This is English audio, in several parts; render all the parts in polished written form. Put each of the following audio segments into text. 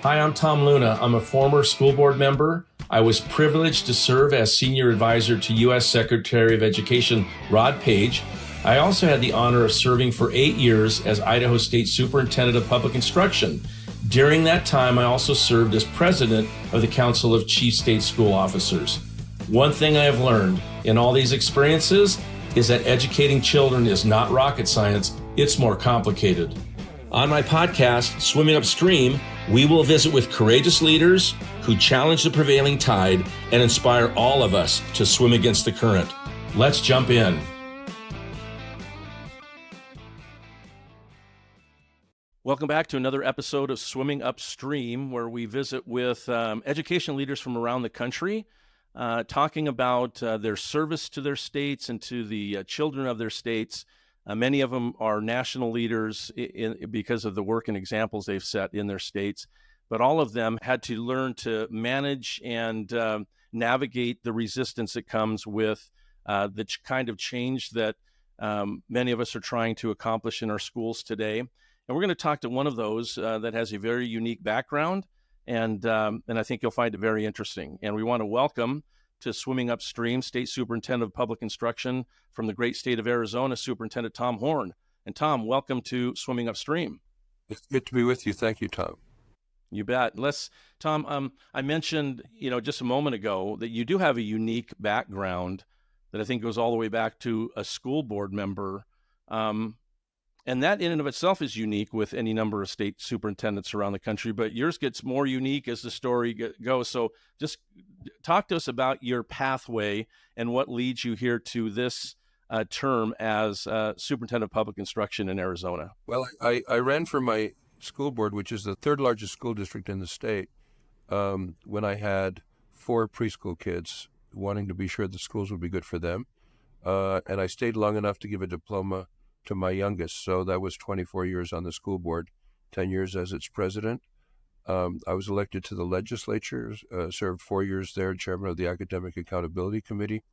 Hi, I'm Tom Luna. I'm a former school board member. I was privileged to serve as senior advisor to U.S. Secretary of Education Rod Page. I also had the honor of serving for 8 years as Idaho State Superintendent of Public Instruction. During that time, I also served as president of the Council of Chief State School Officers. One thing I have learned in all these experiences is that educating children is not rocket science, it's more complicated. On my podcast, Swimming Upstream, we will visit with courageous leaders who challenge the prevailing tide and inspire all of us to swim against the current. Let's jump in. Welcome back to another episode of Swimming Upstream, where we visit with education leaders from around the country, talking about their service to their states and to the children of their states. Many of them are national leaders because of the work and examples they've set in their states, but all of them had to learn to manage and navigate the resistance that comes with the kind of change that many of us are trying to accomplish in our schools today. And we're going to talk to one of those that has a very unique background, and I think you'll find it very interesting. And we want to welcome to Swimming Upstream State Superintendent of Public Instruction from the great state of Arizona, Superintendent Tom Horne. And Tom, welcome to Swimming Upstream. It's good to be with you. Thank you, Tom. You bet. Tom, I mentioned, just a moment ago that you do have a unique background that I think goes all the way back to a school board member. And that in and of itself is unique with any number of state superintendents around the country, but yours gets more unique as the story goes. So just talk to us about your pathway and what leads you here to this term as Superintendent of Public Instruction in Arizona. Well, I ran for my school board, which is the third largest school district in the state, when I had 4 preschool kids, wanting to be sure the schools would be good for them. And I stayed long enough to give a diploma to my youngest. So that was 24 years on the school board, 10 years as its president. I was elected to the legislature, served 4 years there, chairman of the Academic Accountability Committee.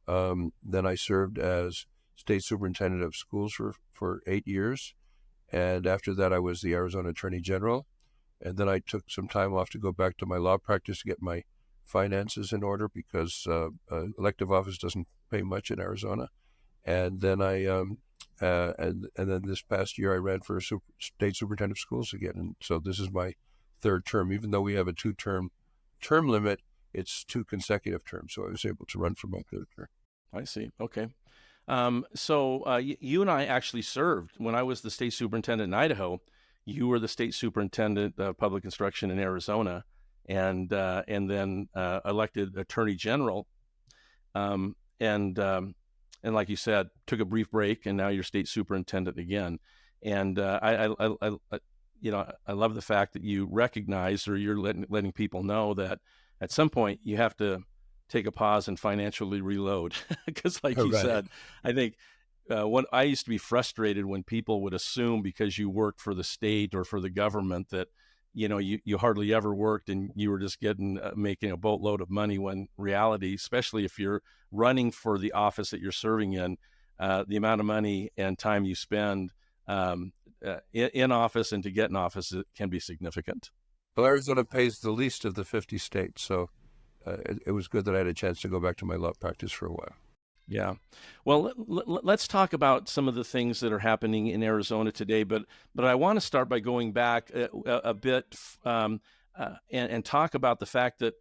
Then I served as state superintendent of schools for 8 years. And after that, I was the Arizona Attorney General. And then I took some time off to go back to my law practice to get my finances in order, because elective office doesn't pay much in Arizona. And then and then this past year, I ran for state superintendent of schools again. And so this is my 3rd term. Even though we have a 2-term term limit, it's 2 consecutive terms. So I was able to run for my 3rd term. I see. Okay. So you and I actually served when I was the state superintendent in Idaho. You were the state superintendent of public instruction in Arizona, and then elected attorney general. And like you said, took a brief break, and now you're state superintendent again. And I love the fact that you recognize, or you're letting people know that at some point you have to take a pause and financially reload. Because like you said, I think when I used to be frustrated when people would assume because you worked for the state or for the government that you hardly ever worked and you were just making a boatload of money, when reality, especially if you're running for the office that you're serving in, the amount of money and time you spend in office and to get in office can be significant. Well, Arizona pays the least of the 50 states, so it was good that I had a chance to go back to my law practice for a while. Yeah. Well, let's talk about some of the things that are happening in Arizona today, but I want to start by going back a bit and talk about the fact that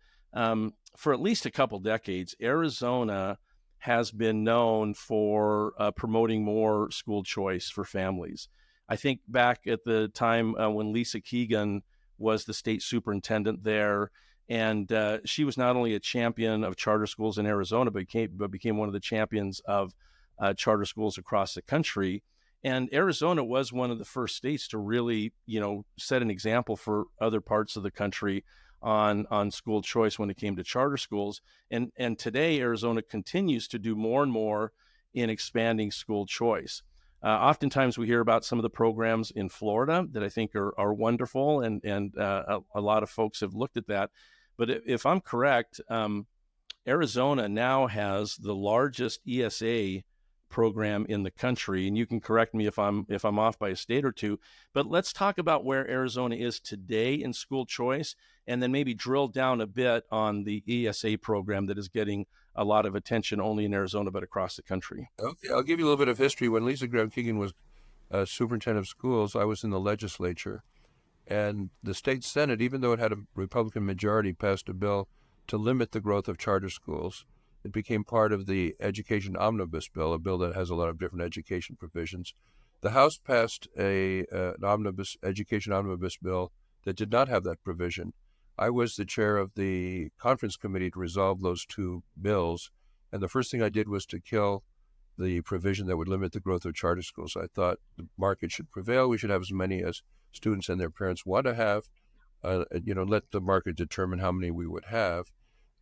for at least a couple decades, Arizona has been known for promoting more school choice for families. I think back at the time when Lisa Keegan was the state superintendent there, and she was not only a champion of charter schools in Arizona, but became one of the champions of charter schools across the country. And Arizona was one of the first states to really, set an example for other parts of the country on school choice when it came to charter schools. And today, Arizona continues to do more and more in expanding school choice. Oftentimes we hear about some of the programs in Florida that I think are wonderful, and a lot of folks have looked at that. But if I'm correct, Arizona now has the largest ESA program in the country. And you can correct me if I'm off by a state or two. But let's talk about where Arizona is today in school choice, and then maybe drill down a bit on the ESA program that is getting a lot of attention only in Arizona but across the country. Okay, I'll give you a little bit of history. When Lisa Graham Keegan was superintendent of schools, I was in the legislature, and the state Senate, even though it had a Republican majority, passed a bill to limit the growth of charter schools. It became part of the Education Omnibus Bill, a bill that has a lot of different education provisions. The House passed an education omnibus bill that did not have that provision. I was the chair of the conference committee to resolve those two bills, and the first thing I did was to kill the provision that would limit the growth of charter schools. I thought the market should prevail. We should have as many as students and their parents want to have. Let the market determine how many we would have.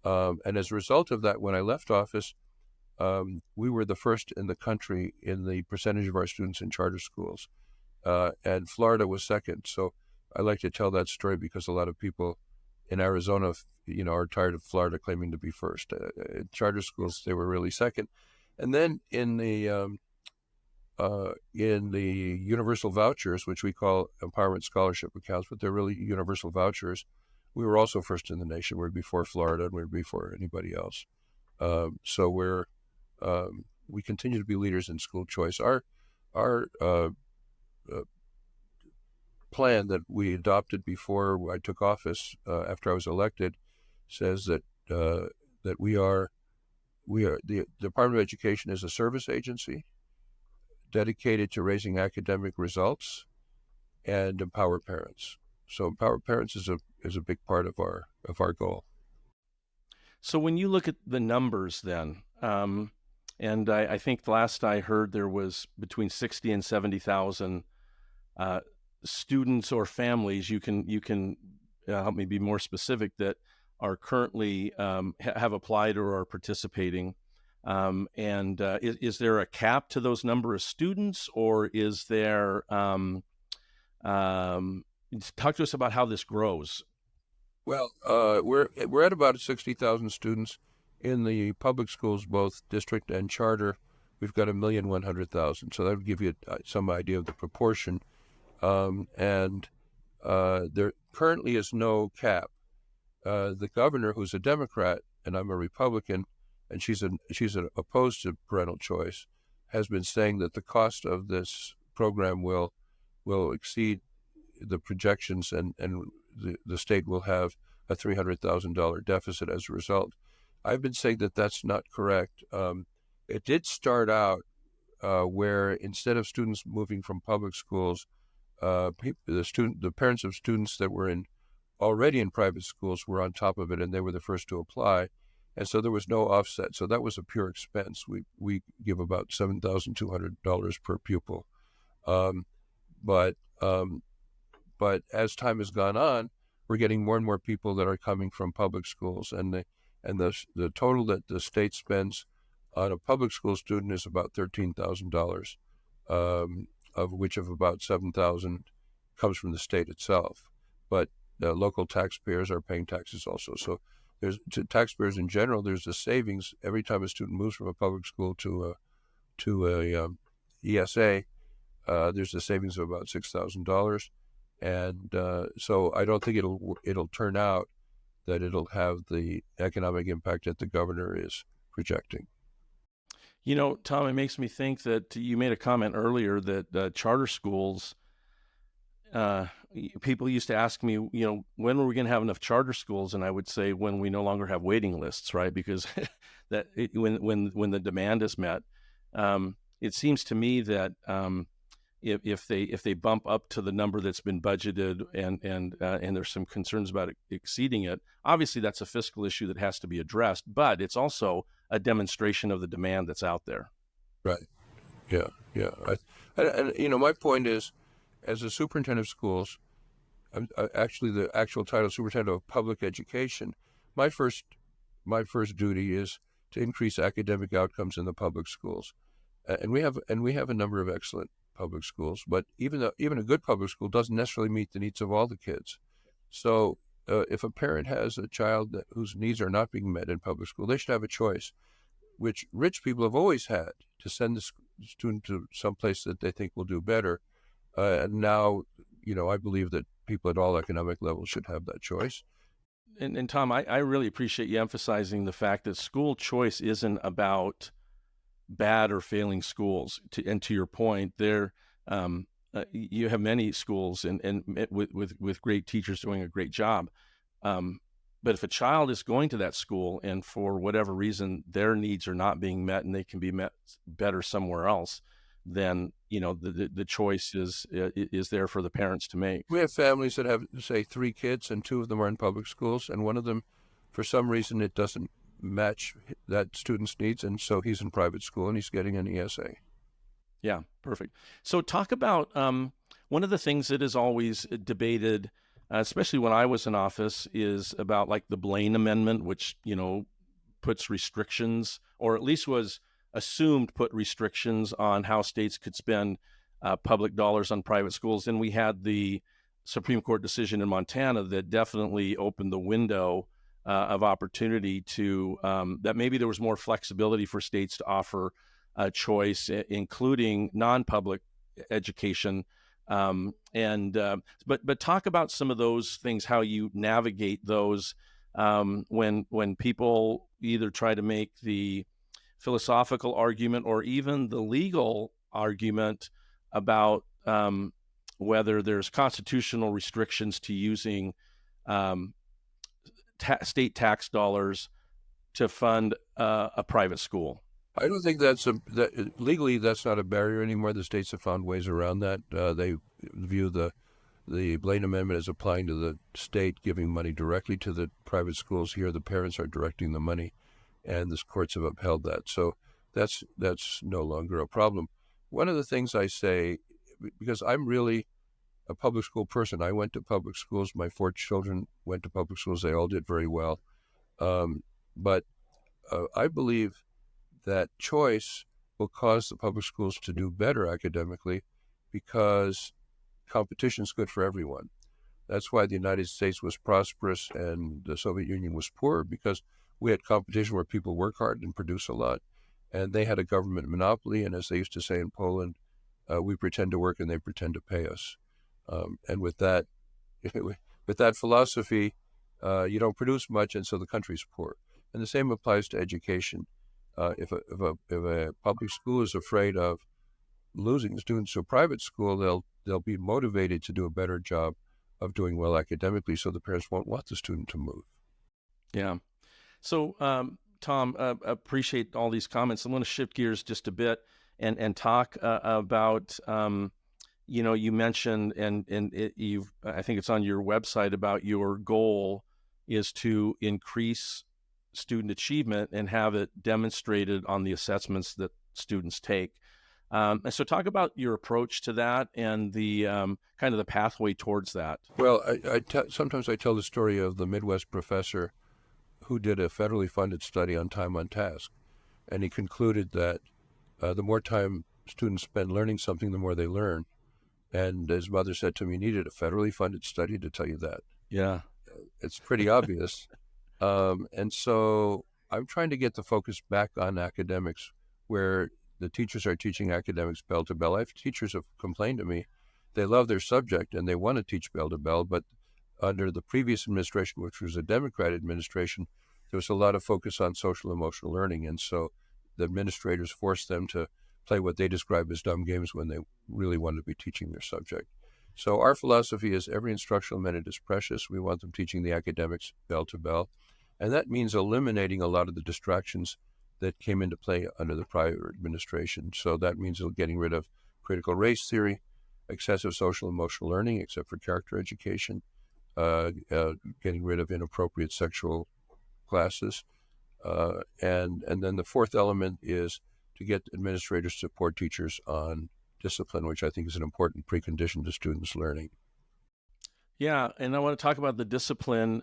And as a result of that, when I left office, we were the first in the country in the percentage of our students in charter schools, and Florida was second. So I like to tell that story because a lot of people in Arizona, are tired of Florida claiming to be first. Charter schools, they were really second. And then in the universal vouchers, which we call empowerment scholarship accounts, but they're really universal vouchers, we were also first in the nation. We're before Florida, and we're before anybody else. So we continue to be leaders in school choice. Our plan that we adopted before I took office, after I was elected, says that the Department of Education is a service agency dedicated to raising academic results and empower parents. So empower parents is a big part of our goal. So when you look at the numbers then, and I think the last I heard there was between 60 and 70,000 students or families, you can help me be more specific, that are currently have applied or are participating. Is there a cap to those number of students, or is there talk to us about how this grows? Well, we're at about 60,000 students in the public schools, both district and charter. We've got 1,100,000, so that would give you some idea of the proportion. And there currently is no cap. The governor, who's a Democrat, and I'm a Republican, and she's opposed to parental choice, has been saying that the cost of this program will exceed the projections, and the state will have a $300,000 deficit as a result. I've been saying that that's not correct. It did start out where instead of students moving from public schools, the parents of students that were already in private schools were on top of it, and they were the first to apply, and so there was no offset. So that was a pure expense. We give about $7,200 per pupil, but as time has gone on, we're getting more and more people that are coming from public schools, and the total that the state spends on a public school student is about $13,000, of which about $7,000 comes from the state itself. But local taxpayers are paying taxes also. So to taxpayers in general, there's a savings every time a student moves from a public school to a ESA. There's a savings of about $6,000, and so I don't think it'll turn out that it'll have the economic impact that the governor is projecting. Tom, it makes me think that you made a comment earlier that charter schools, people used to ask me, when are we going to have enough charter schools? And I would say when we no longer have waiting lists, right? Because when the demand is met, it seems to me that if they bump up to the number that's been budgeted, and there's some concerns about exceeding it, obviously that's a fiscal issue that has to be addressed, but it's also a demonstration of the demand that's out there. Right. Yeah. Yeah. My point is, as a superintendent of schools, I'm actually the actual title superintendent of public education. My first duty is to increase academic outcomes in the public schools, and we have a number of excellent public schools. But even a good public school doesn't necessarily meet the needs of all the kids. So if a parent has a child whose needs are not being met in public school, they should have a choice. which rich people have always had to send the student to some place that they think will do better. And now, I believe that people at all economic levels should have that choice. And Tom, I really appreciate you emphasizing the fact that school choice isn't about bad or failing schools. And to your point, you have many schools and with great teachers doing a great job. Um, but if a child is going to that school and for whatever reason their needs are not being met and they can be met better somewhere else, then the choice is there for the parents to make. We have families that have, say, 3 kids, and 2 of them are in public schools, and one of them, for some reason, it doesn't match that student's needs, and so he's in private school and he's getting an ESA. Yeah, perfect. So talk about one of the things that is always debated, especially when I was in office, is about like the Blaine Amendment, which puts restrictions, or at least was assumed put restrictions on how states could spend public dollars on private schools. And we had the Supreme Court decision in Montana that definitely opened the window of opportunity to that maybe there was more flexibility for states to offer a choice, including non-public education. But talk about some of those things, how you navigate those when people either try to make the philosophical argument or even the legal argument about whether there's constitutional restrictions to using um, state tax dollars to fund a private school. I don't think legally that's not a barrier anymore. The states have found ways around that. They view the Blaine Amendment as applying to the state giving money directly to the private schools. Here, the parents are directing the money, and the courts have upheld that. So that's no longer a problem. One of the things I say, because I'm really a public school person, I went to public schools. My 4 children went to public schools. They all did very well. But I believe that choice will cause the public schools to do better academically because competition is good for everyone. That's why the United States was prosperous and the Soviet Union was poor, because we had competition where people work hard and produce a lot. And they had a government monopoly. And as they used to say in Poland, we pretend to work and they pretend to pay us. And with that, with that philosophy, you don't produce much, and so the country's poor. And the same applies to education. If a public school is afraid of losing students to a private school, they'll be motivated to do a better job of doing well academically, so the parents won't want the student to move. Yeah. So, Tom, appreciate all these comments. I'm going to shift gears just a bit and talk about, you mentioned, I think it's on your website, about your goal is to increase student achievement and have it demonstrated on the assessments that students take. And so talk about your approach to that and the kind of the pathway towards that. Well, sometimes I tell the story of the Midwest professor who did a federally funded study on time on task. And he concluded that the more time students spend learning something, the more they learn. And his mother said to me, "You needed a federally funded study to tell you that." Yeah. It's pretty obvious. And so I'm trying to get the focus back on academics, where the teachers are teaching academics bell to bell. I have teachers have complained to me. They love their subject and they want to teach bell to bell, but under the previous administration, which was a Democrat administration, there was a lot of focus on social emotional learning. And so the administrators forced them to play what they describe as dumb games when they really wanted to be teaching their subject. So our philosophy is every instructional minute is precious. We want them teaching the academics bell to bell. And that means eliminating a lot of the distractions that came into play under the prior administration. So that means getting rid of critical race theory, excessive social emotional learning, except for character education, getting rid of inappropriate sexual classes. And then the fourth element is to get administrators to support teachers on discipline, which I think is an important precondition to students' learning. Yeah, and I want to talk about the discipline.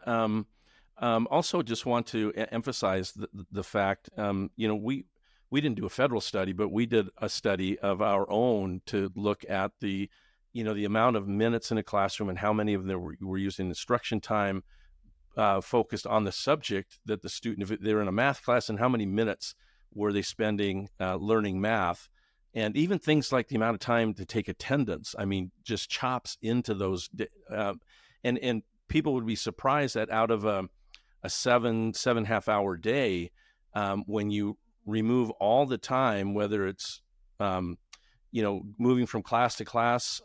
Also, just want to emphasize the fact, we didn't do a federal study, but we did a study of our own to look at the amount of minutes in a classroom and how many of them were using instruction time focused on the subject that the student, if they're in a math class, and how many minutes were they spending learning math? And even things like the amount of time to take attendance, I mean, just chops into those. And people would be surprised that out of a 7.5 hour day, when you remove all the time, whether it's um, moving from class to class,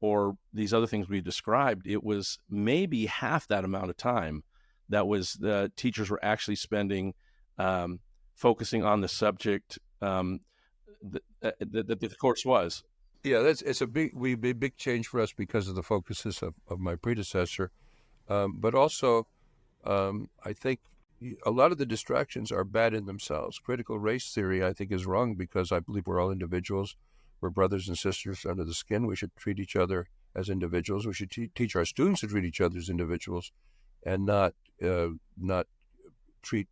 or these other things we described, it was maybe half that amount of time that was the teachers were actually spending, um, focusing on the subject, that the course was. Yeah, it's a big change for us because of the focuses of my predecessor. But also, I think a lot of the distractions are bad in themselves. Critical race theory, I think, is wrong because I believe we're all individuals. We're brothers and sisters under the skin. We should treat each other as individuals. We should teach our students to treat each other as individuals, and not treat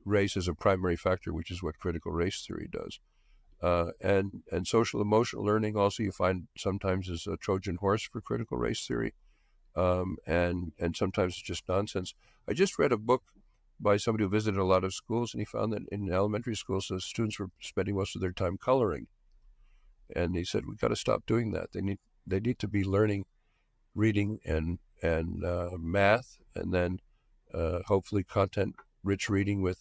race as a primary factor, which is what critical race theory does. And social emotional learning also you find sometimes is a Trojan horse for critical race theory, and sometimes it's just nonsense. I just read a book by somebody who visited a lot of schools, and he found that in elementary schools, the students were spending most of their time coloring, and he said we got to stop doing that. They need to be learning reading and math, and then hopefully content rich reading with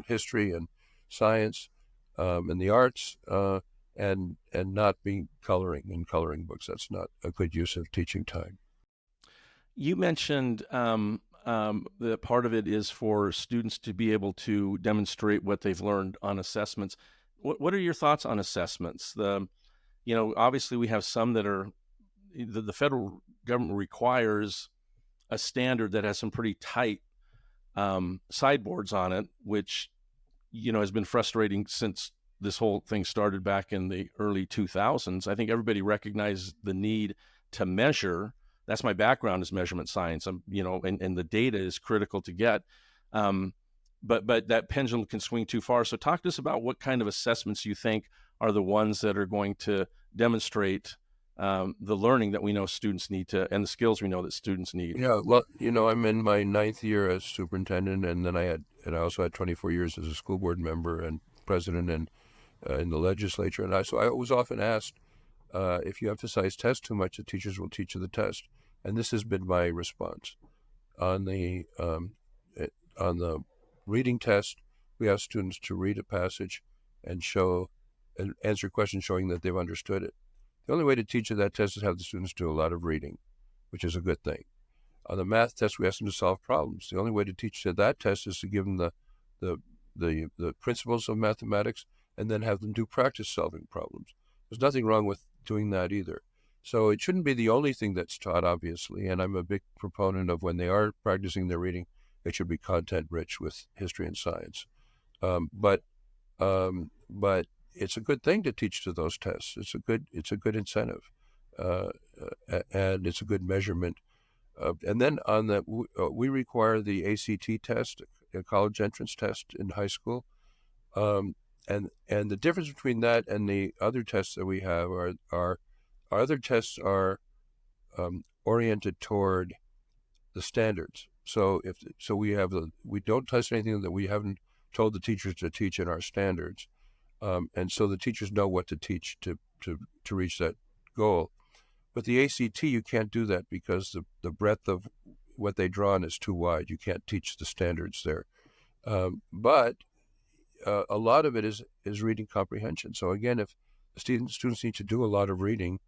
history and science, and the arts, and not being coloring in coloring books. That's not a good use of teaching time. You mentioned that part of it is for students to be able to demonstrate what they've learned on assessments. What are your thoughts on assessments? Obviously we have some that are the federal government requires a standard that has some pretty tight sideboards on it, which has been frustrating since this whole thing started back in the early 2000s. I think everybody recognized the need to measure. That's my background is measurement science. And the data is critical to get. But that pendulum can swing too far. So talk to us about what kind of assessments you think are the ones that are going to demonstrate the learning that we know students need to, and the skills we know that students need. Yeah, well, I'm in my ninth year as superintendent, and then I also had 24 years as a school board member and president and in the legislature. And so I was often asked, if you emphasize test too much, the teachers will teach you the test. And this has been my response. On the on the reading test, we ask students to read a passage and answer questions showing that they've understood it. The only way to teach that test is have the students do a lot of reading, which is a good thing. On the math test, we ask them to solve problems. The only way to teach that test is to give them the the principles of mathematics and then have them do practice solving problems. There's nothing wrong with doing that either. So it shouldn't be the only thing that's taught, obviously, and I'm a big proponent of when they are practicing their reading, it should be content rich with history and science. But it's a good thing to teach to those tests. It's a good incentive, uh, and it's a good measurement. And then we require the ACT test, a college entrance test in high school. And the difference between that and the other tests that we have are our other tests are oriented toward the standards. So we don't test anything that we haven't told the teachers to teach in our standards, and so the teachers know what to teach to reach that goal. But the ACT, you can't do that because the breadth of what they draw on is too wide. You can't teach the standards there. But a lot of it is reading comprehension. So again, if the students need to do a lot of reading,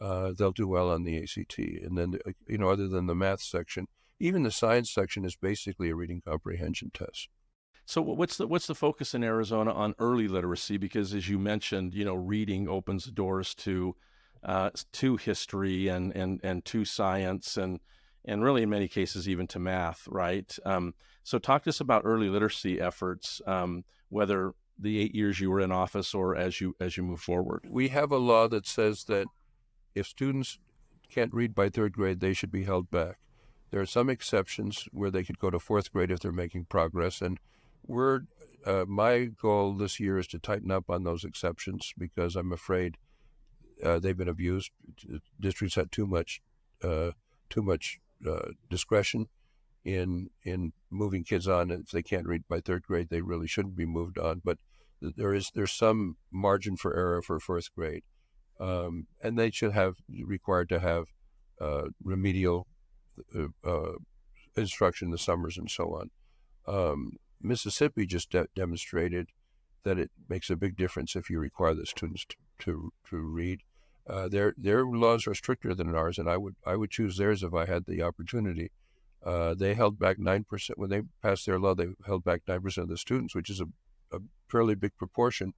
they'll do well on the ACT. And then, other than the math section, even the science section is basically a reading comprehension test. So what's the focus in Arizona on early literacy? Because as you mentioned, reading opens the doors to history and to science and really in many cases even to math, right? So talk to us about early literacy efforts, whether the 8 years you were in office or as you move forward. We have a law that says that if students can't read by third grade, they should be held back. There are some exceptions where they could go to fourth grade if they're making progress, and my goal this year is to tighten up on those exceptions because I'm afraid they've been abused. Districts had too much discretion, in moving kids on. If they can't read by third grade, they really shouldn't be moved on. But there's some margin for error for fourth grade, and they should have required to have remedial instruction in the summers and so on. Mississippi just demonstrated that it makes a big difference if you require the students to read. Their laws are stricter than ours, and I would choose theirs if I had the opportunity. They held back 9% when they passed their law. They held back 9% of the students, which is a fairly big proportion,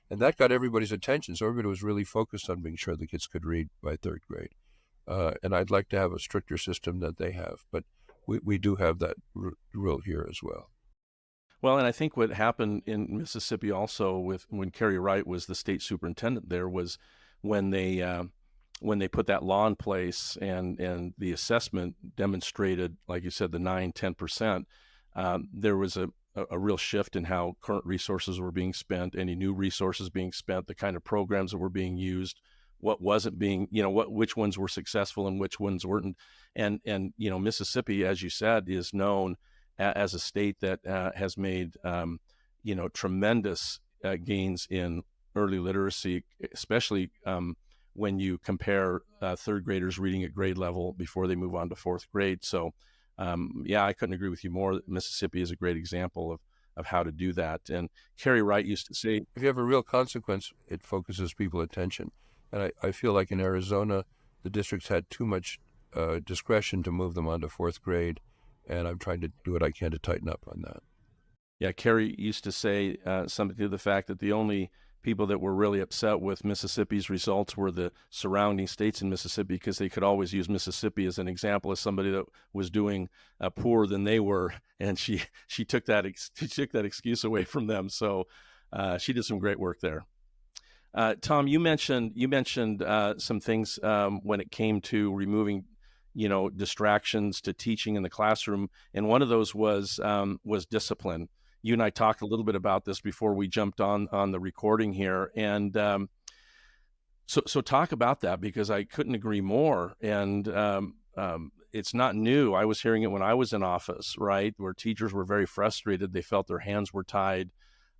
and that got everybody's attention. So everybody was really focused on making sure the kids could read by third grade. And I'd like to have a stricter system that they have, but we do have that rule here as well. Well, and I think what happened in Mississippi also with when Carrie Wright was the state superintendent there was when they put that law in place and the assessment demonstrated, like you said, the 9-10%, there was a real shift in how current resources were being spent, any new resources being spent, the kind of programs that were being used, what wasn't being, which ones were successful and which ones weren't. And Mississippi, as you said, is known as a state that has made tremendous gains in early literacy, especially when you compare third graders reading at grade level before they move on to fourth grade. So, I couldn't agree with you more. Mississippi is a great example of how to do that. And Carrie Wright used to say, if you have a real consequence, it focuses people's attention. And I feel like in Arizona, the districts had too much discretion to move them on to fourth grade, and I'm trying to do what I can to tighten up on that. Yeah, Carrie used to say something to the fact that the only people that were really upset with Mississippi's results were the surrounding states in Mississippi because they could always use Mississippi as an example as somebody that was doing poorer than they were, and she took that excuse away from them. So she did some great work there. Tom, you mentioned some things when it came to removing distractions to teaching in the classroom, and one of those was discipline. You and I talked a little bit about this before we jumped on the recording here, and so talk about that, because I couldn't agree more. And it's not new. I was hearing it when I was in office, right, where teachers were very frustrated. They felt their hands were tied.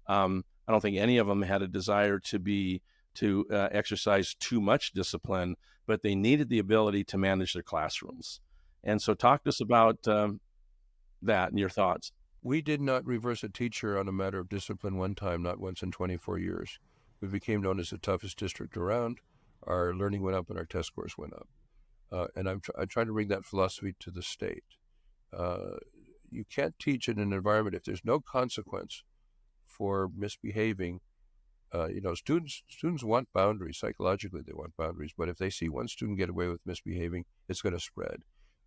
I don't think any of them had a desire to exercise too much discipline, but they needed the ability to manage their classrooms. And so talk to us about that and your thoughts. We did not reverse a teacher on a matter of discipline one time, not once in 24 years. We became known as the toughest district around. Our learning went up and our test scores went up. And I'm trying to bring that philosophy to the state. You can't teach in an environment if there's no consequence for misbehaving. Students want boundaries. Psychologically, they want boundaries. But if they see one student get away with misbehaving, it's going to spread.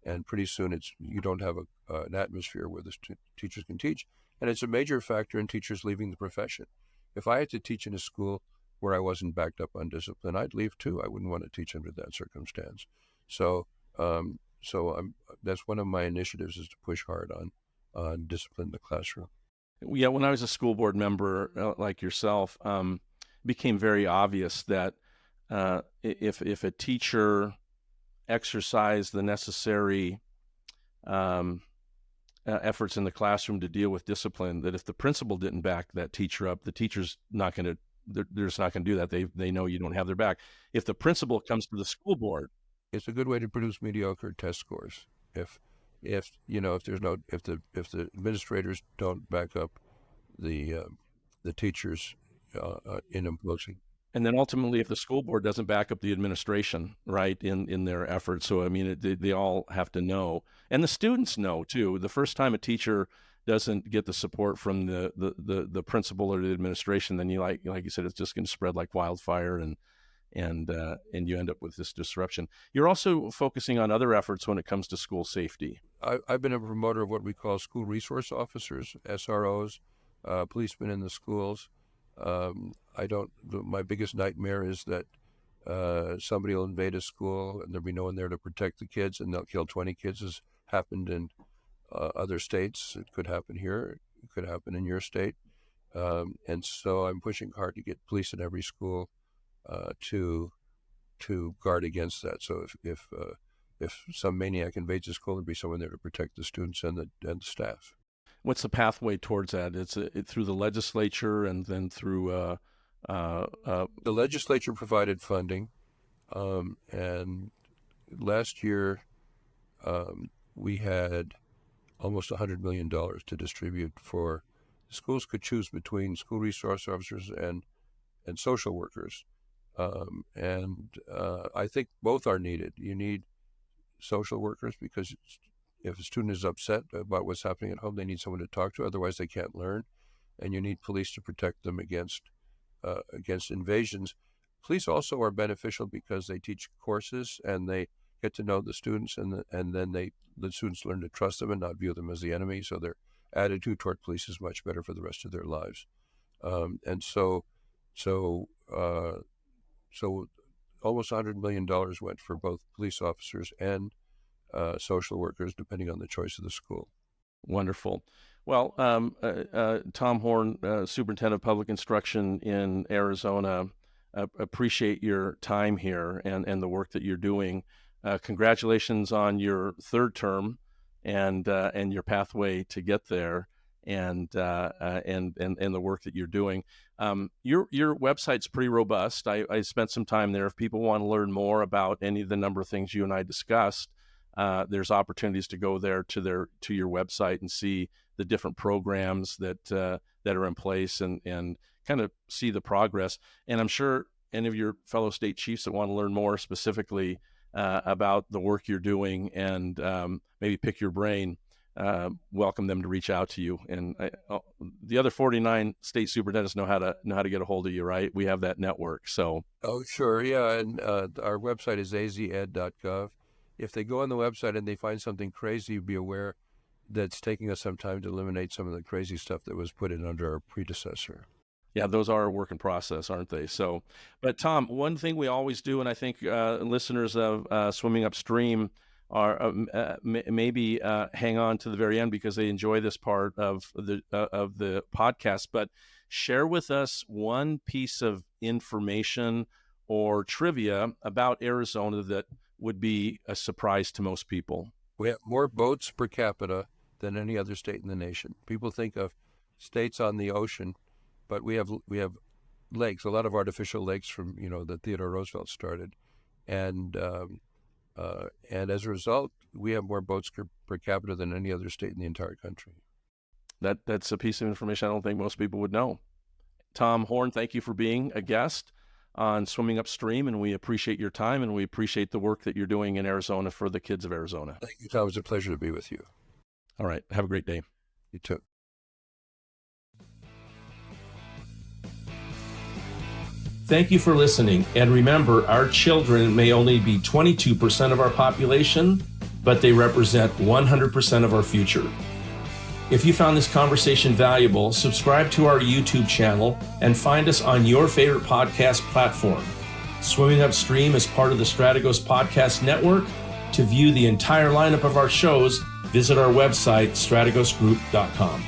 And pretty soon you don't have an atmosphere where the teachers can teach. And it's a major factor in teachers leaving the profession. If I had to teach in a school where I wasn't backed up on discipline, I'd leave too. I wouldn't want to teach under that circumstance. So that's one of my initiatives, is to push hard on discipline in the classroom. Yeah, when I was a school board member like yourself, it became very obvious that if a teacher exercised the necessary efforts in the classroom to deal with discipline, that if the principal didn't back that teacher up, the teacher's not going to, they're just not going to do that. They know you don't have their back. If the principal comes to the school board, it's a good way to produce mediocre test scores. If the administrators don't back up the teachers in imposing. and then ultimately, if the school board doesn't back up the administration, right, in their efforts. So I mean, they all have to know, and the students know too. The first time a teacher doesn't get the support from the principal or the administration, then like you said, it's just going to spread like wildfire, and you end up with this disruption. You're also focusing on other efforts when it comes to school safety. I've been a promoter of what we call school resource officers, SROs, policemen in the schools. My biggest nightmare is that somebody will invade a school and there'll be no one there to protect the kids, and they'll kill 20 kids, as happened in other states. It could happen here. It could happen in your state. And so I'm pushing hard to get police in every school to guard against that. So if if some maniac invades the school, there'd be someone there to protect the students and the staff. What's the pathway towards that? It's through the legislature and then through the legislature provided funding, and last year we had almost $100 million to distribute for schools could choose between school resource officers and social workers. I think both are needed. You need social workers because if a student is upset about what's happening at home, they need someone to talk to, otherwise they can't learn. And you need police to protect them against invasions. Police also are beneficial because they teach courses and they get to know the students, and then the students learn to trust them and not view them as the enemy. So their attitude toward police is much better for the rest of their lives. So almost $100 million went for both police officers and social workers, depending on the choice of the school. Wonderful. Well, Tom Horne, Superintendent of Public Instruction in Arizona, appreciate your time here and the work that you're doing. Congratulations on your third term and your pathway to get there, and the work that you're doing. Your website's pretty robust. I spent some time there. If people want to learn more about any of the number of things you and I discussed, there's opportunities to go there to your website and see the different programs that are in place and kind of see the progress. And I'm sure any of your fellow state chiefs that want to learn more specifically about the work you're doing and maybe pick your brain, welcome them to reach out to you. And the other 49 state superintendents know how to get a hold of you, right? We have that network. So. Oh, sure. Yeah. And our website is azed.gov. If they go on the website and they find something crazy, be aware that's taking us some time to eliminate some of the crazy stuff that was put in under our predecessor. Yeah, those are a work in process, aren't they? So, but Tom, one thing we always do, and I think listeners of Swimming Upstream are maybe hang on to the very end because they enjoy this part of the podcast, but share with us one piece of information or trivia about Arizona that would be a surprise to most people. We have more boats per capita than any other state in the nation. People think of states on the ocean, but we have lakes, a lot of artificial lakes from that Theodore Roosevelt started, and as a result, we have more boats per capita than any other state in the entire country. That's a piece of information I don't think most people would know. Tom Horne, thank you for being a guest on Swimming Upstream, and we appreciate your time, and we appreciate the work that you're doing in Arizona for the kids of Arizona. Thank you, Tom. It was a pleasure to be with you. All right. Have a great day. You too. Thank you for listening. And remember, our children may only be 22% of our population, but they represent 100% of our future. If you found this conversation valuable, subscribe to our YouTube channel and find us on your favorite podcast platform. Swimming Upstream is part of the Strategos Podcast Network. To view the entire lineup of our shows, visit our website, strategosgroup.com.